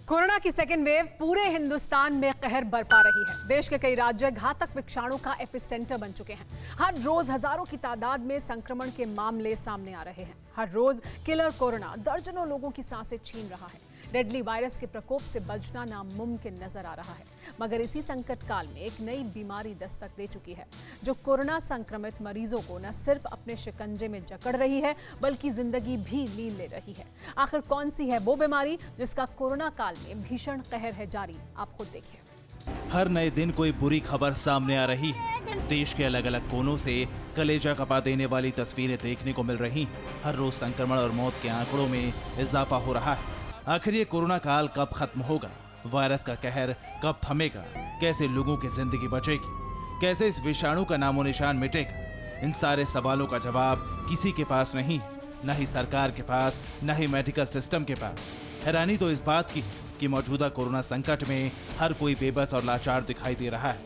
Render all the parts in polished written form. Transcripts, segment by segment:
Corona की second wave पूरे हिंदुस्तान में कहर बरपा रही है। देश के कई राज्य घातक विषाणु का एपिसेंटर बन चुके हैं। हर रोज हजारों की तादाद में संक्रमण के मामले सामने आ रहे हैं। हर रोज किलर कोरोना दर्जनों लोगों की सांसें छीन रहा है। डेडली वायरस के प्रकोप से बचना नामुमकिन नजर आ रहा है। मगर इसी संकट काल में एक नई बीमारी दस्तक दे चुकी है, जो कोरोना संक्रमित मरीजों को न सिर्फ अपने शिकंजे में जकड़ रही है, बल्कि जिंदगी भी लीन ले रही है। आखिर कौन सी है वो बीमारी जिसका कोरोना काल में भीषण कहर है जारी? आप खुद देखिए। हर नए दिन कोई बुरी खबर सामने आ रही है। देश के अलग अलग कोनों से कलेजा कपा देने वाली तस्वीरें देखने को मिल रही हैं। हर रोज संक्रमण और मौत के आंकड़ों में इजाफा हो रहा है। आखिर ये कोरोना काल कब खत्म होगा? वायरस का कहर कब थमेगा? कैसे लोगों की जिंदगी बचेगी? कैसे इस विषाणु का नामो निशान मिटेगा? इन सारे सवालों का जवाब किसी के पास नहीं है, न ही सरकार के पास, न ही मेडिकल सिस्टम के पास। हैरानी तो इस बात की कि मौजूदा कोरोना संकट में हर कोई बेबस और लाचार दिखाई दे रहा है।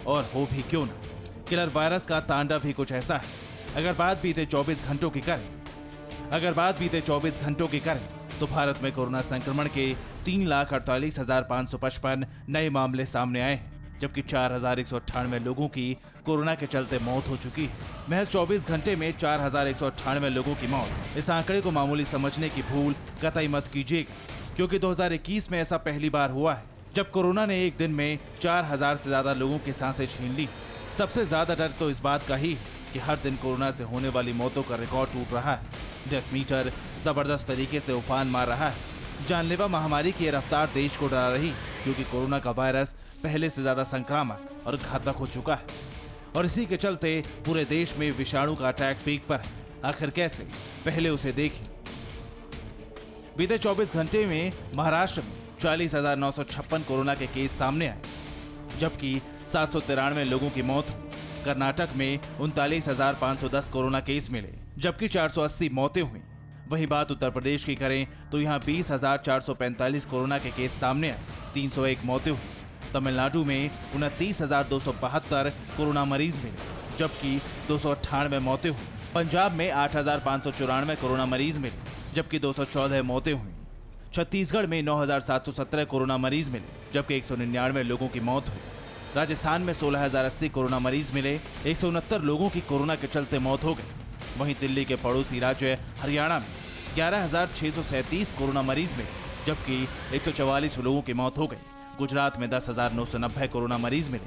और हो भी क्यों ना, किलर वायरस का तांडव ही कुछ ऐसा है। अगर बात बीते 24 घंटों की करें तो भारत में कोरोना संक्रमण के 3,48,555 नए मामले सामने आए हैं, जबकि 4,198 लोगों की कोरोना के चलते मौत हो चुकी है। महज 24 घंटे में 4,198 लोगों की मौत। इस आंकड़े को मामूली समझने की भूल कतई मत कीजिएगा, क्योंकि 2021 में ऐसा पहली बार हुआ है जब कोरोना ने एक दिन में 4,000 से ज्यादा लोगों की सांसें छीन ली। सबसे ज्यादा डर तो इस बात का ही कि हर दिन कोरोना से होने वाली मौतों का रिकॉर्ड टूट रहा है। डेथ मीटर जबरदस्त तरीके से उफान मार रहा है। जानलेवा महामारी की रफ्तार देश को डरा रही, क्योंकि कोरोना का वायरस पहले से ज्यादा संक्रामक और घातक हो चुका है। और इसी के चलते पूरे देश में विषाणु का अटैक पीक पर है। आखिर कैसे? पहले उसे देखिए। बीते 24 घंटे में महाराष्ट्र में 40,956 कोरोना के केस सामने आए, जबकि 793 लोगों की मौत हुई। कर्नाटक में 39,510 कोरोना केस मिले, जबकि 480 मौतें हुई। वहीं बात उत्तर प्रदेश की करें तो यहाँ 20,445 कोरोना के केस सामने आए, 301 मौतें हुई। तमिलनाडु में 29,272 कोरोना मरीज मिले, जबकि 298 मौतें हुई। पंजाब में 8,594 कोरोना मरीज मिले, जबकि 214 मौतें हुई। छत्तीसगढ़ में 9,717 कोरोना मरीज मिले, जबकि 199 लोगों की मौत हुई। राजस्थान में 16,080 कोरोना मरीज मिले, 169 लोगों की कोरोना के चलते मौत हो गई। वहीं दिल्ली के पड़ोसी राज्य हरियाणा में 11,637 कोरोना मरीज मिले, जबकि 144 लोगों की मौत हो गई। गुजरात में 10,990 कोरोना मरीज मिले,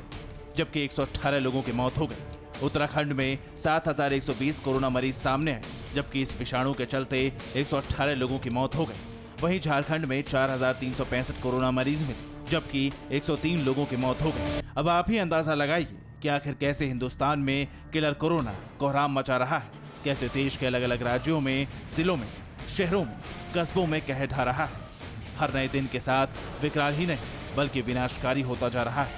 जबकि 118 लोगों की मौत हो गई। उत्तराखंड में 7,120 कोरोना मरीज सामने आए, जबकि इस विषाणु के चलते 118 लोगों की मौत हो गई। वहीं झारखंड में 4,365 कोरोना मरीज मिले, जबकि 103 लोगों की मौत हो गई। अब आप ही अंदाजा लगाइए कि आखिर कैसे हिंदुस्तान में किलर कोरोना कोहराम मचा रहा है। कैसे देश के अलग अलग राज्यों में, जिलों में, शहरों में, कस्बों में कहर ढा रहा है। हर नए दिन के साथ विकराल ही नहीं बल्कि विनाशकारी होता जा रहा है।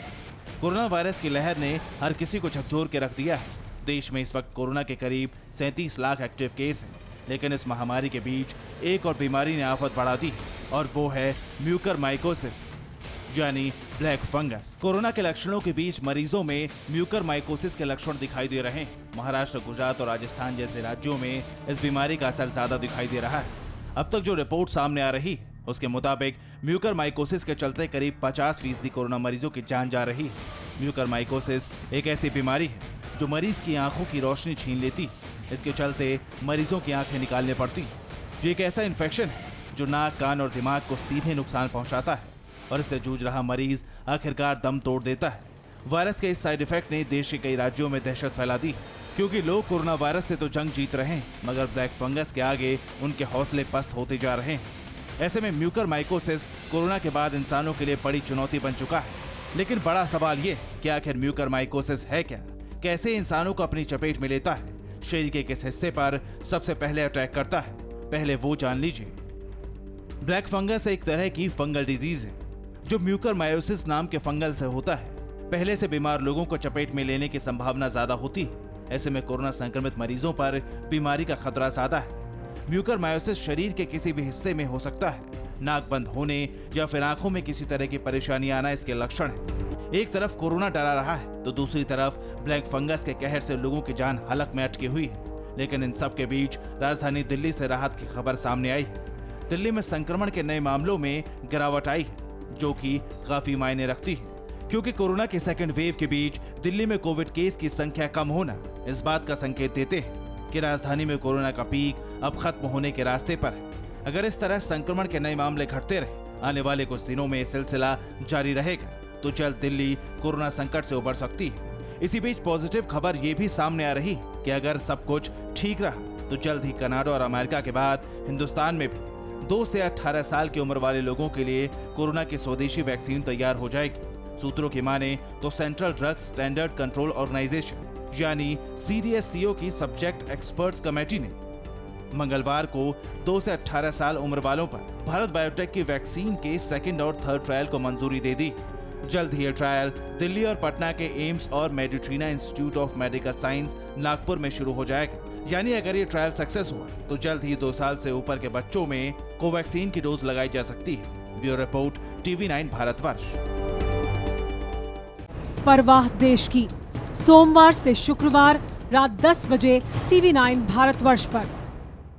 कोरोना वायरस की लहर ने हर किसी को झकझोर के रख दिया है। देश में इस वक्त कोरोना के करीब 37 लाख एक्टिव केस हैं, लेकिन इस महामारी के बीच एक और बीमारी ने आफत बढ़ा दी, और वो है म्यूकरमाइकोसिस, यानी ब्लैक फंगस। कोरोना के लक्षणों के बीच मरीजों में म्यूकरमाइकोसिस के लक्षण दिखाई दे रहे हैं। महाराष्ट्र, गुजरात और राजस्थान जैसे राज्यों में इस बीमारी का असर ज्यादा दिखाई दे रहा है। अब तक जो रिपोर्ट सामने आ रही है उसके मुताबिक म्यूकरमाइकोसिस के चलते करीब 50% कोरोना मरीजों की जान जा रही है। म्यूकरमाइकोसिस एक ऐसी बीमारी है जो मरीज की आंखों की रोशनी छीन लेती है। इसके चलते मरीजों की आंखें निकालने पड़ती है। ये एक ऐसा इन्फेक्शन है जो नाक, कान और दिमाग को सीधे नुकसान पहुंचाता है, और इससे जूझ रहा मरीज आखिरकार दम तोड़ देता है। वायरस के इस साइड इफेक्ट ने देश के कई राज्यों में दहशत फैला दी, क्योंकि लोग कोरोना वायरस से तो जंग जीत रहे हैं, मगर ब्लैक फंगस के आगे उनके हौसले पस्त होते जा रहे हैं। ऐसे में म्यूकरमाइकोसिस कोरोना के बाद इंसानों के लिए बड़ी चुनौती बन चुका है। लेकिन बड़ा सवाल ये कि आखिर म्यूकरमाइकोसिस है क्या? कैसे इंसानों को अपनी चपेट में लेता है? शरीर के किस हिस्से पर सबसे पहले अटैक करता है? पहले वो जान लीजिए। ब्लैक फंगस एक तरह की फंगल डिजीज है जो म्यूकरमाइकोसिस नाम के फंगल से होता है। पहले से बीमार लोगों को चपेट में लेने की संभावना ज्यादा होती है। ऐसे में कोरोना संक्रमित मरीजों पर बीमारी का खतरा ज्यादा है। म्यूकरमाइकोसिस शरीर के किसी भी हिस्से में हो सकता है। नाक बंद होने या फिर आंखों में किसी तरह की परेशानी आना इसके लक्षण है। एक तरफ कोरोना डरा रहा है तो दूसरी तरफ ब्लैक फंगस के कहर से लोगों की जान हलक में अटकी हुई है। लेकिन इन सब के बीच राजधानी दिल्ली से राहत की खबर सामने आई है। दिल्ली में संक्रमण के नए मामलों में गिरावट आई है। जो कि काफी मायने रखती है, क्योंकि कोरोना के सेकंड वेव के बीच दिल्ली में कोविड केस की संख्या कम होना इस बात का संकेत देते हैं कि राजधानी में कोरोना का पीक अब खत्म होने के रास्ते पर है। अगर इस तरह संक्रमण के नए मामले घटते रहे, आने वाले कुछ दिनों में सिलसिला जारी रहेगा तो जल्द दिल्ली कोरोना संकट से उबर सकती है। इसी बीच पॉजिटिव खबर ये भी सामने आ रही कि अगर सब कुछ ठीक रहा तो जल्द ही कनाडा और अमेरिका के बाद हिंदुस्तान में भी 2 से 18 साल की उम्र वाले लोगों के लिए कोरोना की स्वदेशी वैक्सीन तैयार हो जाएगी। सूत्रों की माने तो central drugs standard control organisation यानी CDSCO की सब्जेक्ट एक्सपर्ट्स कमेटी ने मंगलवार को 2 से 18 साल उम्र वालों पर भारत बायोटेक की वैक्सीन के सेकंड और थर्ड ट्रायल को मंजूरी दे दी। जल्द ही ये ट्रायल दिल्ली और पटना के एम्स और Meditrina institute of medical science Nagpur में शुरू हो जाएगा। यानी अगर ये ट्रायल सक्सेस हुआ तो जल्द ही 2 साल से ऊपर के बच्चों में कोवैक्सीन की डोज लगाई जा सकती है। Bureau report TV9 Bharatvarsh. परवाह देश की, सोमवार से शुक्रवार रात 10 बजे TV9 भारतवर्ष पर।